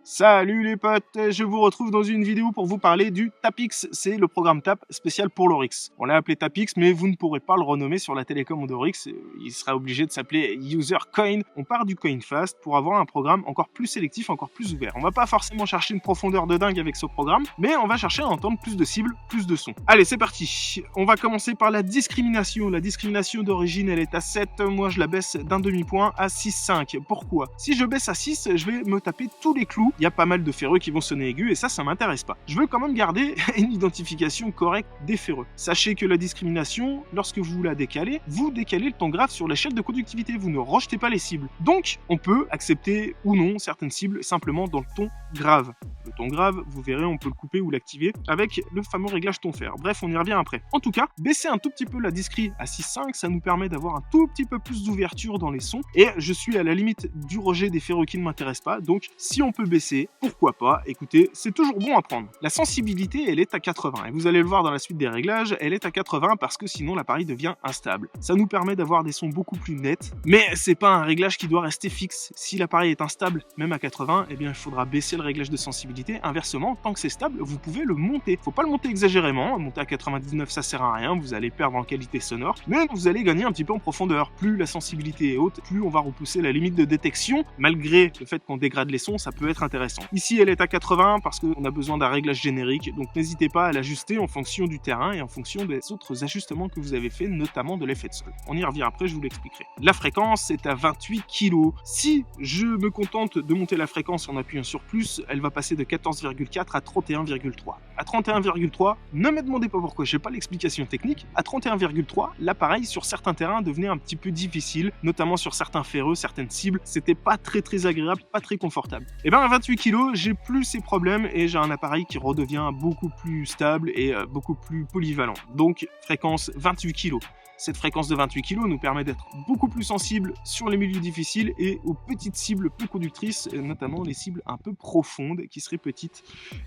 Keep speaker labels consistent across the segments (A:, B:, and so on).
A: Salut les potes, je vous retrouve dans une vidéo pour vous parler du Tapix. C'est le programme TAP spécial pour l'Oryx. On l'a appelé Tapix, mais vous ne pourrez pas le renommer sur la télécommande d'Oryx. Il sera obligé de s'appeler User Coin. On part du Coin Fast pour avoir un programme encore plus sélectif, encore plus ouvert. On va pas forcément chercher une profondeur de dingue avec ce programme, mais on va chercher à entendre plus de cibles, plus de sons. Allez, c'est parti. On va commencer par la discrimination. La discrimination d'origine, elle est à 7. Moi, je la baisse d'un demi-point à 6,5. Pourquoi? Si je baisse à 6, je vais me taper tous les clous. Il y a pas mal de ferreux qui vont sonner aigus et ça m'intéresse pas. Je veux quand même garder une identification correcte des ferreux. Sachez que la discrimination, lorsque vous la décalez, vous décalez le ton grave sur l'échelle de conductivité, vous ne rejetez pas les cibles. Donc, on peut accepter ou non certaines cibles simplement dans le ton grave. Le ton grave, vous verrez, on peut le couper ou l'activer avec le fameux réglage ton fer. Bref, on y revient après. En tout cas, baisser un tout petit peu la discri à 6,5, ça nous permet d'avoir un tout petit peu plus d'ouverture dans les sons et je suis à la limite du rejet des ferreux qui ne m'intéressent pas, donc si on peut baisser, pourquoi pas, écoutez, c'est toujours bon à prendre. La sensibilité, elle est à 80, et vous allez le voir dans la suite des réglages, elle est à 80 parce que sinon l'appareil devient instable. Ça nous permet d'avoir des sons beaucoup plus nets, mais c'est pas un réglage qui doit rester fixe. Si l'appareil est instable, même à 80, eh bien il faudra baisser le réglage de sensibilité. Inversement, tant que c'est stable, vous pouvez le monter. Faut pas le monter exagérément, monter à 99 ça sert à rien, vous allez perdre en qualité sonore, mais vous allez gagner un petit peu en profondeur. Plus la sensibilité est haute, plus on va repousser la limite de détection, malgré le fait qu'on dégrade les sons, ça peut être intéressant. Ici, elle est à 80 parce qu'on a besoin d'un réglage générique, donc n'hésitez pas à l'ajuster en fonction du terrain et en fonction des autres ajustements que vous avez fait, notamment de l'effet de sol. On y revient après, je vous l'expliquerai. La fréquence est à 28 kg. Si je me contente de monter la fréquence en appuyant sur plus, elle va passer de 14,4 à 31,3. À 31,3, ne me demandez pas pourquoi, j'ai pas l'explication technique. À 31,3, l'appareil sur certains terrains devenait un petit peu difficile, notamment sur certains ferreux, certaines cibles, c'était pas très agréable, pas très confortable. Et bien à 28 kg, j'ai plus ces problèmes et j'ai un appareil qui redevient beaucoup plus stable et beaucoup plus polyvalent. Donc fréquence 28 kg. Cette fréquence de 28 kg nous permet d'être beaucoup plus sensible sur les milieux difficiles et aux petites cibles peu conductrices, notamment les cibles un peu profondes qui seraient petites.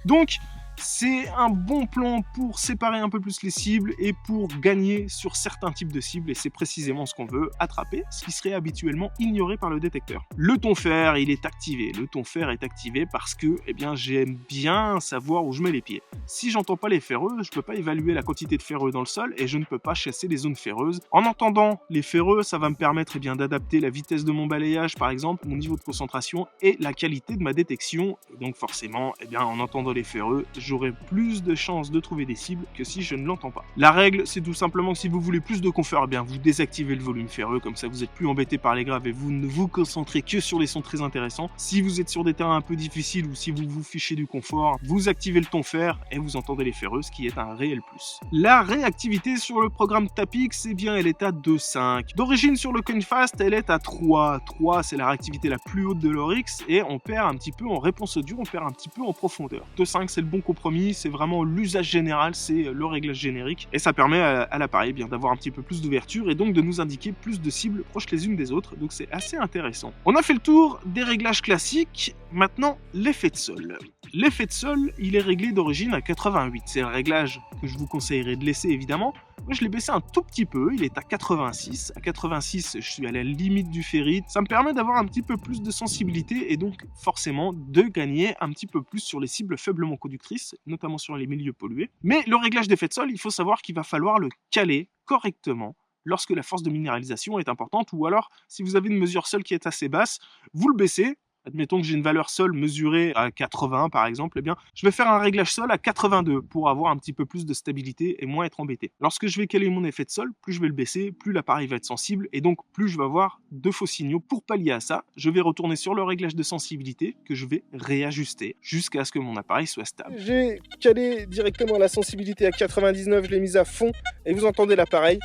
A: Donc c'est un bon plan pour séparer un peu plus les cibles et pour gagner sur certains types de cibles, et c'est précisément ce qu'on veut, attraper ce qui serait habituellement ignoré par le détecteur. Le ton fer, il est activé. Le ton fer est activé parce que j'aime bien savoir où je mets les pieds. Si j'entends pas les ferreux, je peux pas évaluer la quantité de ferreux dans le sol et je ne peux pas chasser les zones ferreuses. En entendant les ferreux, ça va me permettre d'adapter la vitesse de mon balayage, par exemple, mon niveau de concentration et la qualité de ma détection. Et donc forcément, en entendant les ferreux, j'aurai plus de chances de trouver des cibles que si je ne l'entends pas. La règle, c'est tout simplement que si vous voulez plus de confort, vous désactivez le volume ferreux, comme ça vous êtes plus embêté par les graves et vous ne vous concentrez que sur les sons très intéressants. Si vous êtes sur des terrains un peu difficiles ou si vous vous fichez du confort, vous activez le ton fer et vous entendez les ferreux, ce qui est un réel plus. La réactivité sur le programme Tapix, elle est à 2,5. D'origine sur le Coin Fast, elle est à 3. 3, c'est la réactivité la plus haute de l'Oryx et on perd un petit peu en réponse audio, on perd un petit peu en profondeur. 2,5, c'est le bon compromis, c'est vraiment l'usage général, c'est le réglage générique et ça permet à l'appareil d'avoir un petit peu plus d'ouverture et donc de nous indiquer plus de cibles proches les unes des autres, donc c'est assez intéressant. On a fait le tour des réglages classiques, maintenant l'effet de sol. L'effet de sol, il est réglé d'origine à 88, c'est un réglage que je vous conseillerais de laisser évidemment. Moi je l'ai baissé un tout petit peu, il est à 86. À 86, je suis à la limite du ferrite. Ça me permet d'avoir un petit peu plus de sensibilité et donc forcément de gagner un petit peu plus sur les cibles faiblement conductrices, notamment sur les milieux pollués. Mais le réglage d'effet de sol, il faut savoir qu'il va falloir le caler correctement lorsque la force de minéralisation est importante, ou alors si vous avez une mesure sol qui est assez basse, vous le baissez. Admettons que j'ai une valeur sol mesurée à 80 par exemple, je vais faire un réglage sol à 82 pour avoir un petit peu plus de stabilité et moins être embêté. Lorsque je vais caler mon effet de sol, plus je vais le baisser, plus l'appareil va être sensible et donc plus je vais avoir de faux signaux. Pour pallier à ça, je vais retourner sur le réglage de sensibilité que je vais réajuster jusqu'à ce que mon appareil soit stable. J'ai calé directement la sensibilité à 99, je l'ai mise à fond et vous entendez l'appareil,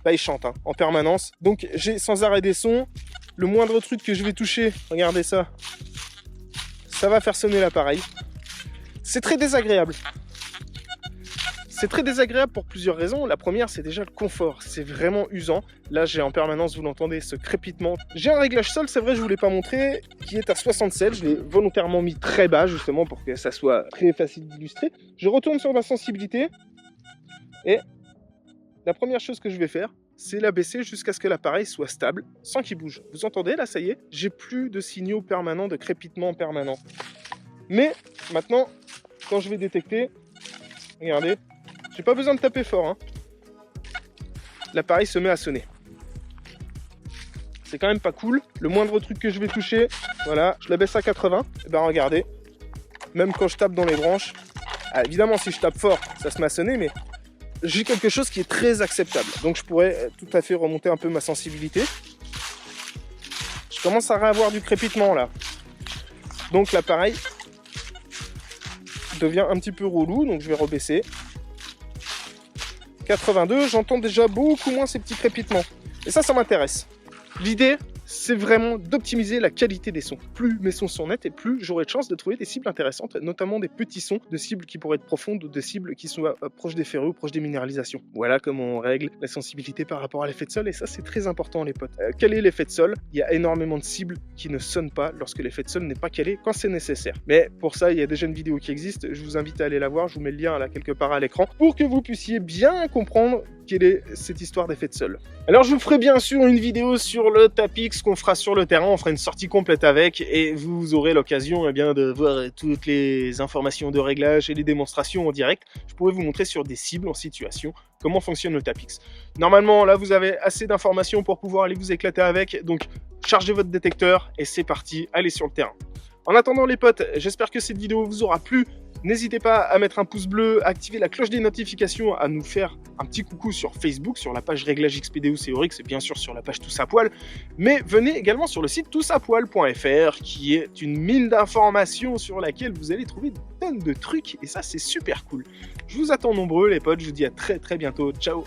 A: il chante en permanence. Donc j'ai sans arrêt des sons. Le moindre truc que je vais toucher, regardez ça, ça va faire sonner l'appareil. C'est très désagréable. C'est très désagréable pour plusieurs raisons. La première, c'est déjà le confort. C'est vraiment usant. Là, j'ai en permanence, vous l'entendez, ce crépitement. J'ai un réglage sol, c'est vrai, je ne vous l'ai pas montré, qui est à 67. Je l'ai volontairement mis très bas, justement, pour que ça soit très facile d'illustrer. Je retourne sur ma sensibilité. Et la première chose que je vais faire, c'est la baisser jusqu'à ce que l'appareil soit stable, sans qu'il bouge. Vous entendez là, ça y est, j'ai plus de signaux permanents, de crépitement permanent. Mais maintenant, quand je vais détecter, regardez, j'ai pas besoin de taper fort, hein. L'appareil se met à sonner. C'est quand même pas cool. Le moindre truc que je vais toucher, voilà, je la baisse à 80. Et ben regardez, même quand je tape dans les branches, évidemment si je tape fort, ça se met à sonner, mais j'ai quelque chose qui est très acceptable. Donc je pourrais tout à fait remonter un peu ma sensibilité. Je commence à avoir du crépitement là. Donc l'appareil devient un petit peu relou, donc je vais rebaisser. 82, j'entends déjà beaucoup moins ces petits crépitements. Et ça m'intéresse. L'idée, c'est vraiment d'optimiser la qualité des sons. Plus mes sons sont nets et plus j'aurai de chance de trouver des cibles intéressantes, notamment des petits sons de cibles qui pourraient être profondes ou de cibles qui sont proches des ferreux ou proches des minéralisations. Voilà comment on règle la sensibilité par rapport à l'effet de sol, et ça c'est très important les potes. Quel est l'effet de sol? Il y a énormément de cibles qui ne sonnent pas lorsque l'effet de sol n'est pas calé quand c'est nécessaire. Mais pour ça, il y a déjà une vidéo qui existe, je vous invite à aller la voir, je vous mets le lien là quelque part à l'écran pour que vous puissiez bien comprendre quelle est cette histoire d'effet de sol. Alors je vous ferai bien sûr une vidéo sur le Tapix qu'on fera sur le terrain, on fera une sortie complète avec et vous aurez l'occasion de voir toutes les informations de réglage et les démonstrations en direct. Je pourrai vous montrer sur des cibles en situation comment fonctionne le Tapix. Normalement là vous avez assez d'informations pour pouvoir aller vous éclater avec, donc chargez votre détecteur et c'est parti, allez sur le terrain. En attendant les potes, j'espère que cette vidéo vous aura plu. N'hésitez pas à mettre un pouce bleu, à activer la cloche des notifications, à nous faire un petit coucou sur Facebook, sur la page réglage XPDO Oryx et bien sûr sur la page Tous à Poil. Mais venez également sur le site tousapoil.fr qui est une mine d'informations sur laquelle vous allez trouver des tonnes de trucs et ça c'est super cool. Je vous attends nombreux les potes, je vous dis à très bientôt, ciao.